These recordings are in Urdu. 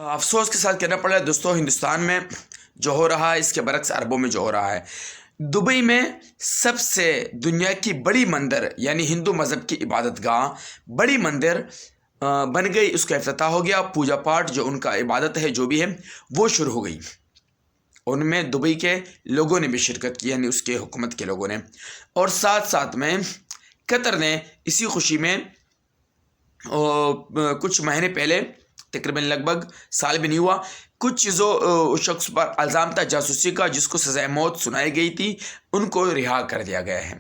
افسوس کے ساتھ کہنا پڑ رہا ہے دوستوں، ہندوستان میں جو ہو رہا ہے اس کے برعکس عربوں میں جو ہو رہا ہے. دبئی میں سب سے دنیا کی بڑی مندر یعنی ہندو مذہب کی عبادت گاہ بڑی مندر بن گئی، اس کا افتتاح ہو گیا. پوجا پاٹ جو ان کا عبادت ہے جو بھی ہے وہ شروع ہو گئی. ان میں دبئی کے لوگوں نے بھی شرکت کی، یعنی اس کے حکومت کے لوگوں نے. اور ساتھ ساتھ میں قطر نے اسی خوشی میں کچھ مہینے پہلے تقریباً لگ بھگ سال بھی نہیں ہوا، کچھ چیزوں اس شخص پر الزام تھا جاسوسی کا جس کو سزائے موت سنائی گئی تھی، ان کو رہا کر دیا گیا ہے.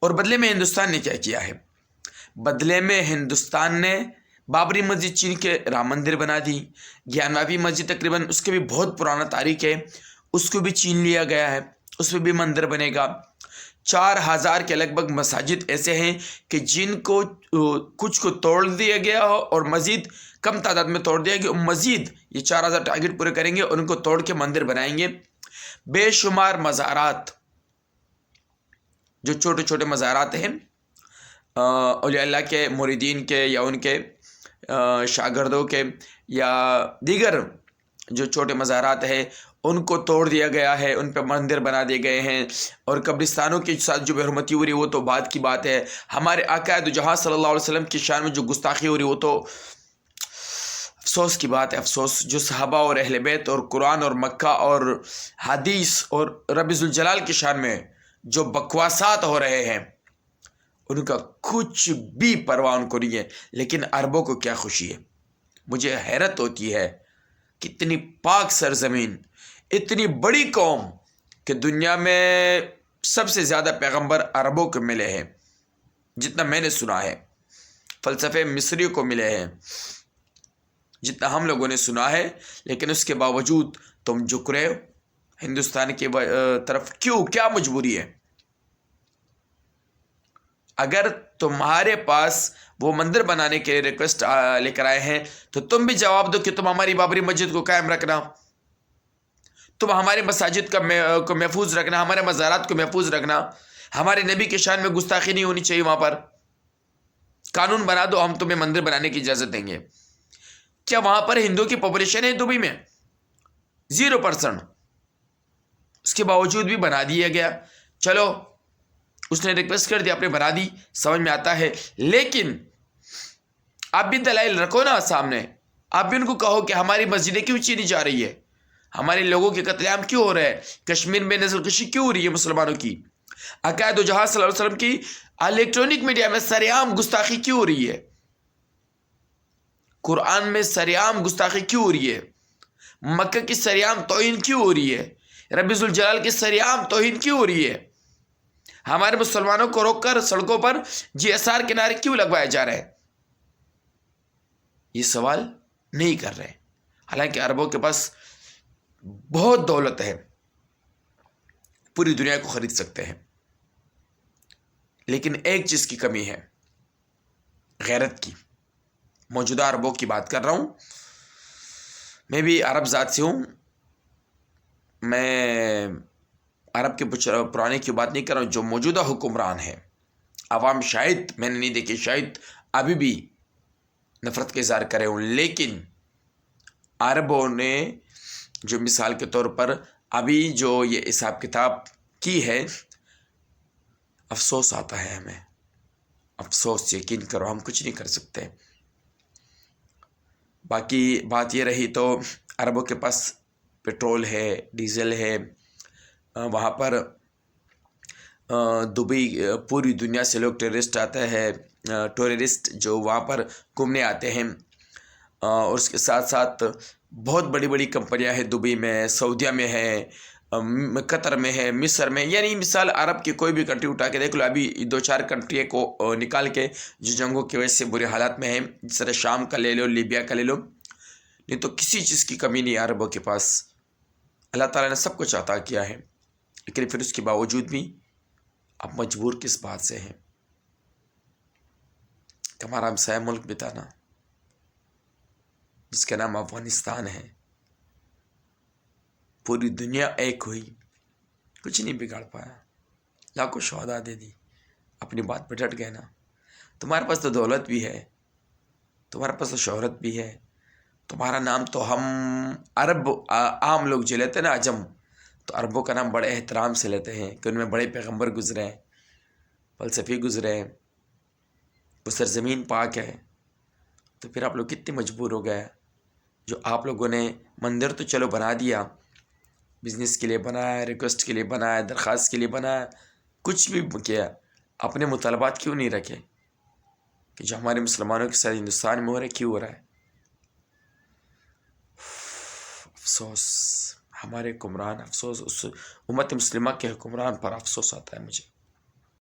اور بدلے میں ہندوستان نے کیا کیا ہے؟ بدلے میں ہندوستان نے بابری مسجد چین کے رام مندر بنا دی. گیانواپی مسجد تقریباً اس کے بھی بہت پرانا تاریخ ہے، اس کو بھی چین لیا گیا ہے، اس میں بھی مندر بنے گا. 4000 کے لگ بھگ مساجد ایسے ہیں کہ جن کو کچھ کو توڑ دیا گیا ہو اور مزید کم تعداد میں توڑ دیا گیا. مزید یہ 4000 ٹارگٹ پورے کریں گے اور ان کو توڑ کے مندر بنائیں گے. بے شمار مزارات جو چھوٹے چھوٹے مزارات ہیں اولیاء اللہ کے، مریدین کے یا ان کے شاگردوں کے یا دیگر جو چھوٹے مزارات ہیں ان کو توڑ دیا گیا ہے، ان پہ مندر بنا دیے گئے ہیں. اور قبرستانوں کے ساتھ جو بے حرمتی ہو رہی ہے وہ تو بعد کی بات ہے. ہمارے آقا دو جہاں صلی اللہ علیہ وسلم کی شان میں جو گستاخی ہو رہی ہے وہ تو افسوس کی بات ہے. افسوس جو صحابہ اور اہل بیت اور قرآن اور مکہ اور حدیث اور رب ذوالجلال کی شان میں جو بکواسات ہو رہے ہیں ان کا کچھ بھی پرواہ ان کو نہیں ہے. لیکن عربوں کو کیا خوشی ہے. مجھے حیرت ہوتی ہے کہ اتنی پاک سرزمین، اتنی بڑی قوم کہ دنیا میں سب سے زیادہ پیغمبر عربوں کو ملے ہیں جتنا میں نے سنا ہے، فلسفے مصریوں کو ملے ہیں جتنا ہم لوگوں نے سنا ہے. لیکن اس کے باوجود تم جھک رہے ہو ہندوستان کی طرف. کیوں؟ کیا مجبوری ہے؟ اگر تمہارے پاس وہ مندر بنانے کے ریکویسٹ لے کر آئے ہیں تو تم بھی جواب دو کہ تم ہماری بابری مسجد کو قائم رکھنا، تم ہمارے مساجد کو محفوظ رکھنا، ہمارے مزارات کو محفوظ رکھنا، ہمارے نبی کے شان میں گستاخی نہیں ہونی چاہیے. وہاں پر قانون بنا دو، ہم تمہیں مندر بنانے کی اجازت دیں گے. کیا وہاں پر ہندو کی پاپولیشن ہے دبئی میں؟ 0%. اس کے باوجود بھی بنا دیا گیا. چلو اس نے ریکویسٹ کر دیا، آپ نے بنا دی، سمجھ میں آتا ہے. لیکن آپ بھی دلائل رکھو نا سامنے. آپ بھی ان کو کہو کہ ہماری مسجدیں کیوں چینی جا رہی ہے، ہمارے لوگوں کے قتل عام کیوں ہو رہے ہیں، کشمیر میں نسل کشی کیوں ہو رہی ہے مسلمانوں کی، عقائد و جہاں صلی اللہ علیہ وسلم کی الیکٹرانک میڈیا میں سرعام گستاخی کیوں ہو رہی ہے، قرآن میں سرعام گستاخی کیوں ہو رہی ہے، مکہ کی سرعام توہین کیوں ہو رہی ہے، رب ذوالجلال کی سرعام توہین کیوں ہو رہی ہے، ہمارے مسلمانوں کو روک کر سڑکوں پر GSR کے نعرے کیوں لگوائے جا رہے ہیں. یہ سوال نہیں کر رہے. حالانکہ عربوں کے پاس بہت دولت ہے، پوری دنیا کو خرید سکتے ہیں. لیکن ایک چیز کی کمی ہے، غیرت کی. موجودہ عربوں کی بات کر رہا ہوں، میں بھی عرب ذات سے ہوں. میں عرب کے پرانے کی بات نہیں کر رہا ہوں. جو موجودہ حکمران ہے، عوام شاید میں نے نہیں دیکھی، شاید ابھی بھی نفرت کا اظہار کرے ہوں. لیکن عربوں نے جو مثال کے طور پر ابھی جو یہ حساب کتاب کی ہے، افسوس آتا ہے ہمیں. افسوس، یقین کرو ہم کچھ نہیں کر سکتے. باقی بات یہ رہی تو عربوں کے پاس پیٹرول ہے، ڈیزل ہے. وہاں پر دبئی پوری دنیا سے لوگ ٹورسٹ جو وہاں پر گھومنے آتے ہیں. اور اس کے ساتھ ساتھ بہت بڑی بڑی کمپنیاں ہیں دبئی میں، سعودیہ میں ہے، قطر میں ہے، مصر میں. یعنی مثال عرب کی کوئی بھی کنٹری اٹھا کے دیکھ لو. ابھی 2-4 کنٹری کو نکال کے جو جنگوں کی وجہ سے برے حالات میں ہیں، جس طرح شام کا لے لو، لیبیا کا لے لو. نہیں تو کسی چیز کی کمی نہیں عربوں کے پاس. اللہ تعالیٰ نے سب کچھ عطا کیا ہے. لیکن پھر اس کے باوجود بھی اب مجبور کس بات سے ہیں کہ ہمارا ہمسایہ ملک بتانا جس کا نام افغانستان ہے، پوری دنیا ایک ہوئی، کچھ نہیں بگاڑ پایا، لاکھوں شہداء دے دی، اپنی بات پہ ڈٹ گئے نا. تمہارے پاس تو دولت بھی ہے، تمہارے پاس تو شہرت بھی ہے، تمہارا نام تو ہم عرب عام لوگ جو لیتے ہیں نا عجم، تو عربوں کا نام بڑے احترام سے لیتے ہیں کہ ان میں بڑے پیغمبر گزرے ہیں، فلسفی گزرے ہیں، وہ سرزمین پاک ہے. تو پھر آپ لوگ کتنے مجبور ہو گئے؟ جو آپ لوگوں نے مندر تو چلو بنا دیا، بزنس کے لیے بنایا، ریکویسٹ کے لیے بنایا، درخواست کے لیے بنایا، کچھ بھی کیا، اپنے مطالبات کیوں نہیں رکھے کہ جو ہمارے مسلمانوں کے ساتھ ہندوستان میں ہو رہا ہے کیوں ہو رہا ہے؟ افسوس ہمارے حکمران، افسوس اس امت مسلمہ کے حکمران پر افسوس آتا ہے مجھے.